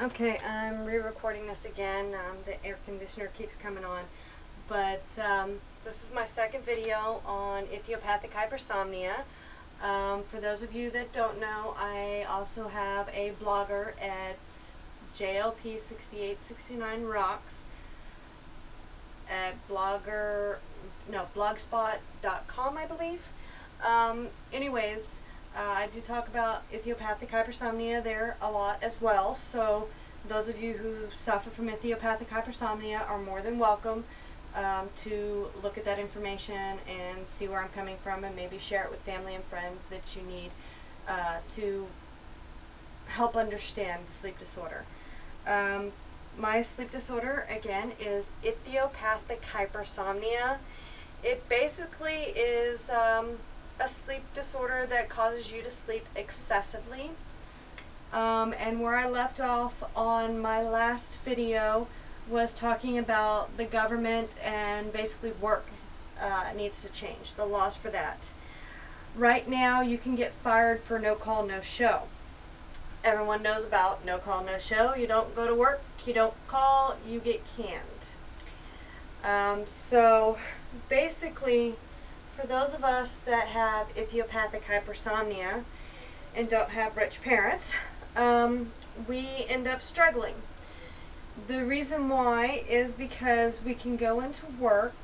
Okay, I'm re-recording this again. The air conditioner keeps coming on. But this is my second video on idiopathic hypersomnia. For those of you that don't know, I also have a blogger at JLP6869rocks at blogspot.com, I believe. Anyways, I do talk about idiopathic hypersomnia there a lot as well, so those of you who suffer from idiopathic hypersomnia are more than welcome to look at that information and see where I'm coming from, and maybe share it with family and friends that you need to help understand the sleep disorder. My sleep disorder, again, is idiopathic hypersomnia. It basically is a sleep disorder that causes you to sleep excessively. And where I left off on my last video was talking about the government and basically work needs to change, the laws for that. Right now you can get fired for no call, no show. Everyone knows about no call, no show. You don't go to work, you don't call, you get canned. So basically, for those of us that have idiopathic hypersomnia and don't have rich parents, we end up struggling. The reason why is because we can go into work,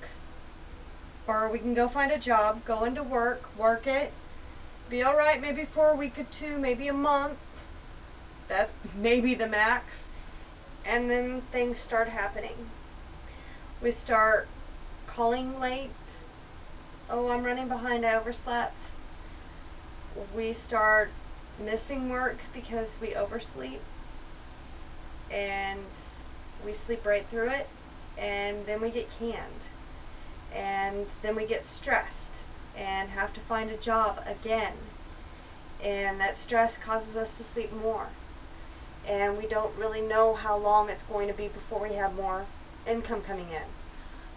or we can go find a job, go into work, work it, be alright maybe for a week or two, maybe a month, that's maybe the max, and then things start happening. We start calling late. Oh, I'm running behind, I overslept. We start missing work because we oversleep, and we sleep right through it, and then we get canned, and then we get stressed and have to find a job again, and that stress causes us to sleep more, and we don't really know how long it's going to be before we have more income coming in.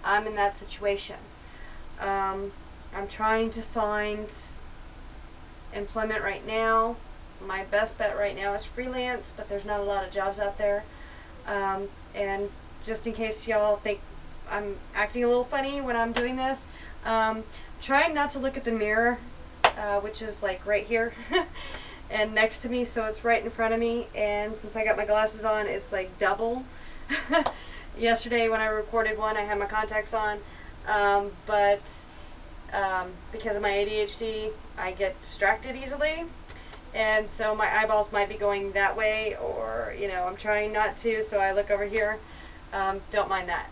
I'm in that situation. I'm trying to find employment right now. My best bet right now is freelance, but there's not a lot of jobs out there. And just in case y'all think I'm acting a little funny when I'm doing this, trying not to look at the mirror, which is like right here and next to me, so it's right in front of me, and since I got my glasses on, it's like double. Yesterday when I recorded one, I had my contacts on, but because of my ADHD, I get distracted easily, and so my eyeballs might be going that way, or, you know, I'm trying not to, so I look over here. Don't mind that.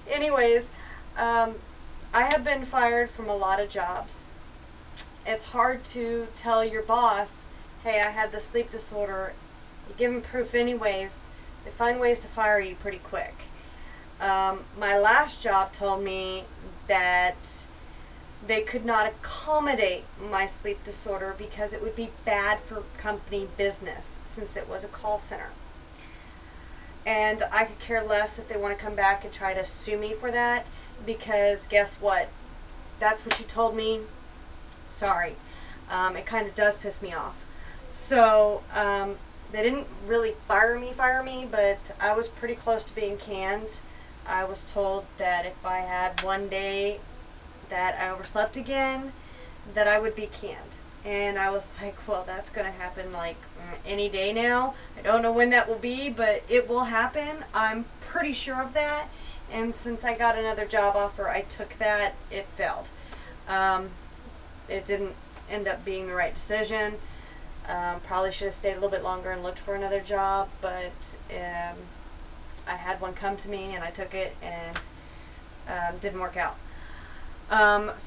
Anyways, I have been fired from a lot of jobs. It's hard to tell your boss, hey, I had the sleep disorder. You give them proof anyways. They find ways to fire you pretty quick. My last job told me that they could not accommodate my sleep disorder because it would be bad for company business, since it was a call center. And I could care less if they want to come back and try to sue me for that, because guess what? That's what you told me. Sorry. It kind of does piss me off. So, they didn't really fire me, but I was pretty close to being canned. I was told that if I had one day that I overslept again, that I would be canned. And I was like, well, that's going to happen like any day now. I don't know when that will be, but it will happen. I'm pretty sure of that. And since I got another job offer, I took that. It failed. It didn't end up being the right decision. Probably should have stayed a little bit longer and looked for another job, but I had one come to me and I took it, and didn't work out.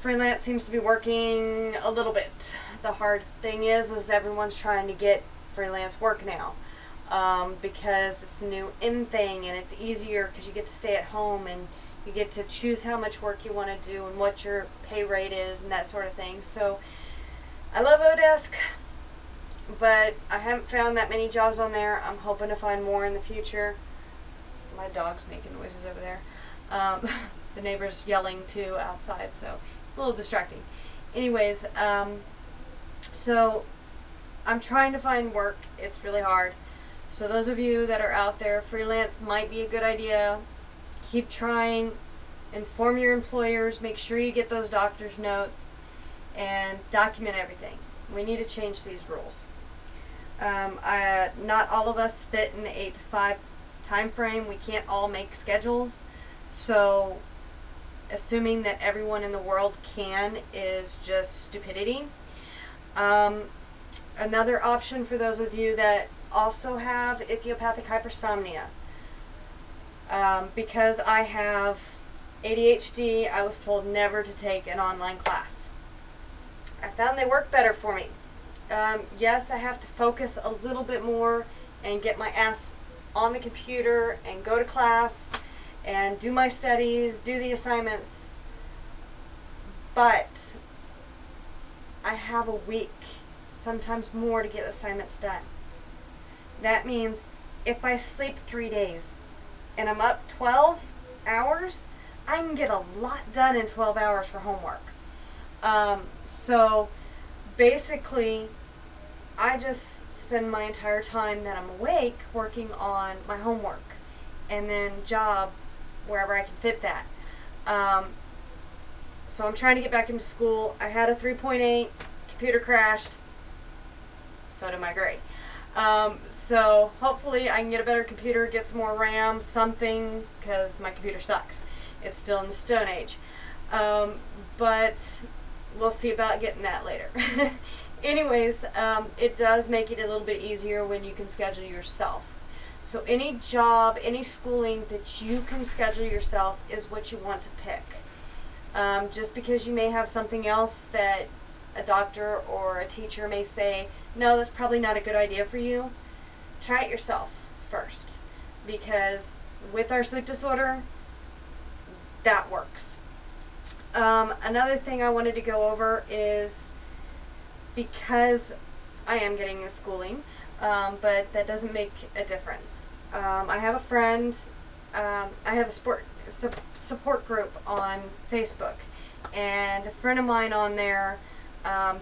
Freelance seems to be working a little bit. The hard thing is everyone's trying to get freelance work now, because it's a new in thing, and it's easier because you get to stay at home and you get to choose how much work you want to do and what your pay rate is and that sort of thing. So I love Odesk, but I haven't found that many jobs on there. I'm hoping to find more in the future. My dog's making noises over there. The neighbor's yelling too outside, so it's a little distracting. Anyways, so I'm trying to find work. It's really hard. So those of you that are out there, freelance might be a good idea. Keep trying. Inform your employers. Make sure you get those doctor's notes and document everything. We need to change these rules. Not all of us fit in the 8 to 5 time frame. We can't all make schedules. So assuming that everyone in the world can is just stupidity. Another option for those of you that also have idiopathic hypersomnia. Because I have ADHD, I was told never to take an online class. I found they work better for me. Yes, I have to focus a little bit more and get my ass on the computer and go to class and do my studies, do the assignments, but I have a week, sometimes more, to get assignments done. That means if I sleep 3 days and I'm up 12 hours, I can get a lot done in 12 hours for homework. So basically, I just spend my entire time that I'm awake working on my homework and then job wherever I can fit that. So I'm trying to get back into school. I had a 3.8, computer crashed, so did my grade. So hopefully I can get a better computer, get some more RAM, something, because my computer sucks. It's still in the Stone Age. But we'll see about getting that later. Anyways, it does make it a little bit easier when you can schedule yourself. So any job, any schooling that you can schedule yourself is what you want to pick. Just because you may have something else that a doctor or a teacher may say, no, that's probably not a good idea for you, try it yourself first. Because with our sleep disorder, that works. Another thing I wanted to go over is, because I am getting a schooling, but that doesn't make a difference. I have a friend, I have a support group on Facebook, and a friend of mine on there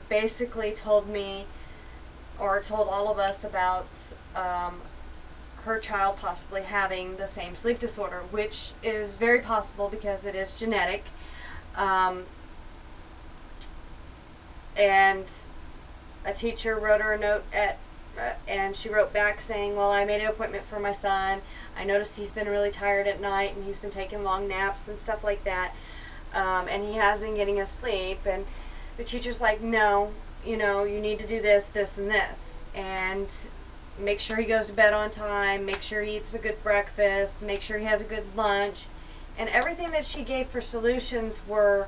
basically told me, or told all of us about her child possibly having the same sleep disorder, which is very possible because it is genetic. And a teacher wrote her a note and she wrote back saying, well, I made an appointment for my son. I noticed he's been really tired at night and he's been taking long naps and stuff like that. And he has been getting his sleep. And the teacher's like, no, you need to do this, this, and this. And make sure he goes to bed on time, make sure he eats a good breakfast, make sure he has a good lunch. And everything that she gave for solutions were,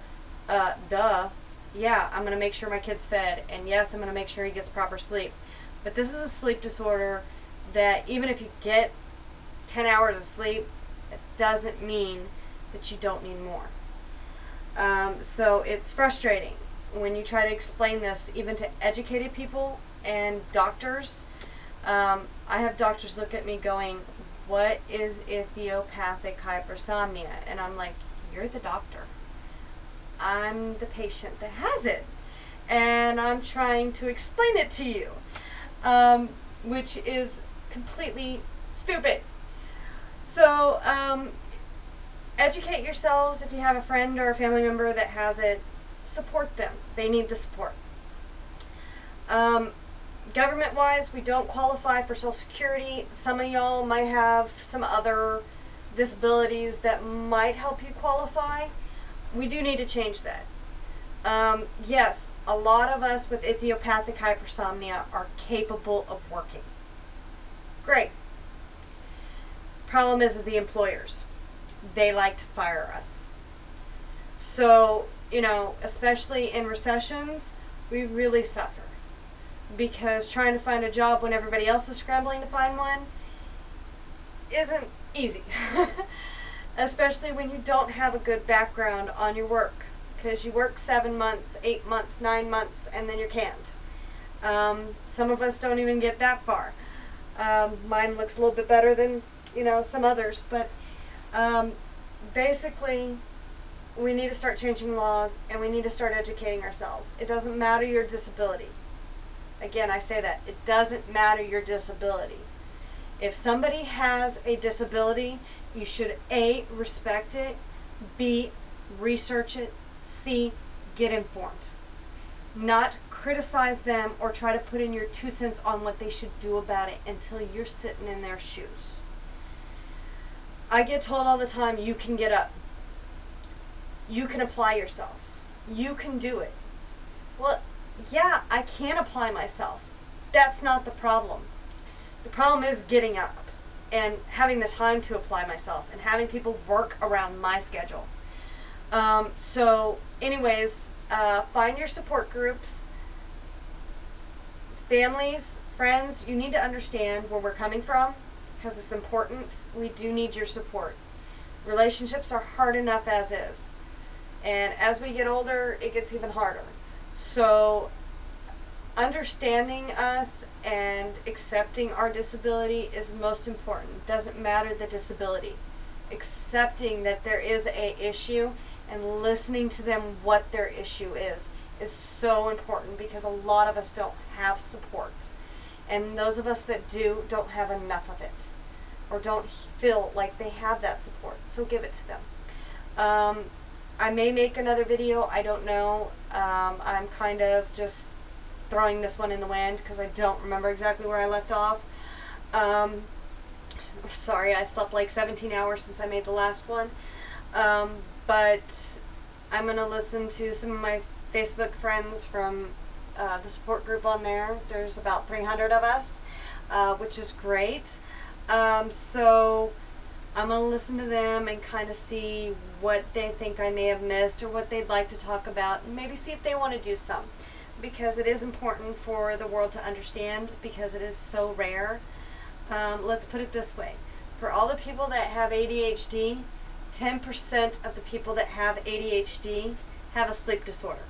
yeah, I'm going to make sure my kid's fed, and yes, I'm going to make sure he gets proper sleep. But this is a sleep disorder that even if you get 10 hours of sleep, it doesn't mean that you don't need more. So it's frustrating when you try to explain this even to educated people and doctors. I have doctors look at me going, what is idiopathic hypersomnia? And I'm like, you're the doctor. I'm the patient that has it. And I'm trying to explain it to you, which is completely stupid. So educate yourselves. If you have a friend or a family member that has it, support them. They need the support. Government-wise, we don't qualify for Social Security. Some of y'all might have some other disabilities that might help you qualify. We do need to change that. Yes, a lot of us with idiopathic hypersomnia are capable of working. Great. Problem is the employers. They like to fire us. So, especially in recessions, we really suffer. Because trying to find a job when everybody else is scrambling to find one isn't easy. Especially when you don't have a good background on your work. Because you work 7 months, 8 months, 9 months, and then you're canned. Some of us don't even get that far. Mine looks a little bit better than, some others. But basically, we need to start changing laws, and we need to start educating ourselves. It doesn't matter your disability. Again, I say that. It doesn't matter your disability. If somebody has a disability, you should A, respect it, B, research it, C, get informed. Not criticize them or try to put in your 2 cents on what they should do about it until you're sitting in their shoes. I get told all the time, you can get up. You can apply yourself. You can do it. Well, yeah, I can apply myself. That's not the problem. The problem is getting up and having the time to apply myself and having people work around my schedule. So anyways, find your support groups. Families, friends, you need to understand where we're coming from because it's important. We do need your support. Relationships are hard enough as is. And as we get older, it gets even harder. So understanding us and accepting our disability is most important. Doesn't matter the disability. Accepting that there is a issue and listening to them what their issue is so important because a lot of us don't have support. And those of us that do don't have enough of it or don't feel like they have that support. So give it to them. I may make another video. I don't know. I'm kind of just throwing this one in the wind because I don't remember exactly where I left off. Sorry, I slept like 17 hours since I made the last one. But I'm going to listen to some of my Facebook friends from the support group on there. There's about 300 of us, which is great. So I'm going to listen to them and kind of see what they think I may have missed or what they'd like to talk about, and maybe see if they want to do some, because it is important for the world to understand because it is so rare. Let's put it this way. For all the people that have ADHD, 10% of the people that have ADHD have a sleep disorder.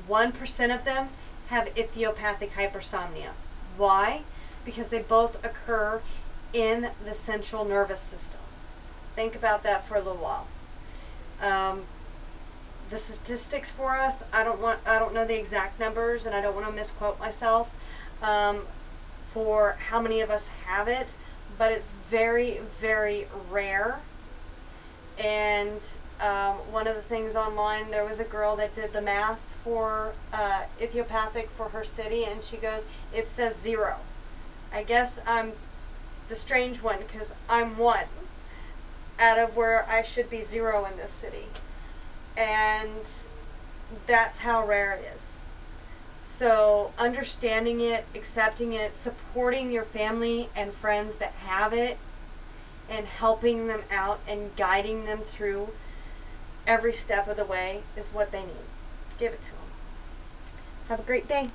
1% of them have idiopathic hypersomnia. Why? Because they both occur in the central nervous system. Think about that for a little while. The statistics for us, I don't know the exact numbers, and I don't want to misquote myself for how many of us have it, but it's very, very rare. And one of the things online, there was a girl that did the math for idiopathic for her city, and she goes, it says 0. I guess I'm the strange one because I'm 1 out of where I should be 0 in this city. And that's how rare it is. So understanding it, accepting it, supporting your family and friends that have it, and helping them out and guiding them through every step of the way is what they need. Give it to them. Have a great day.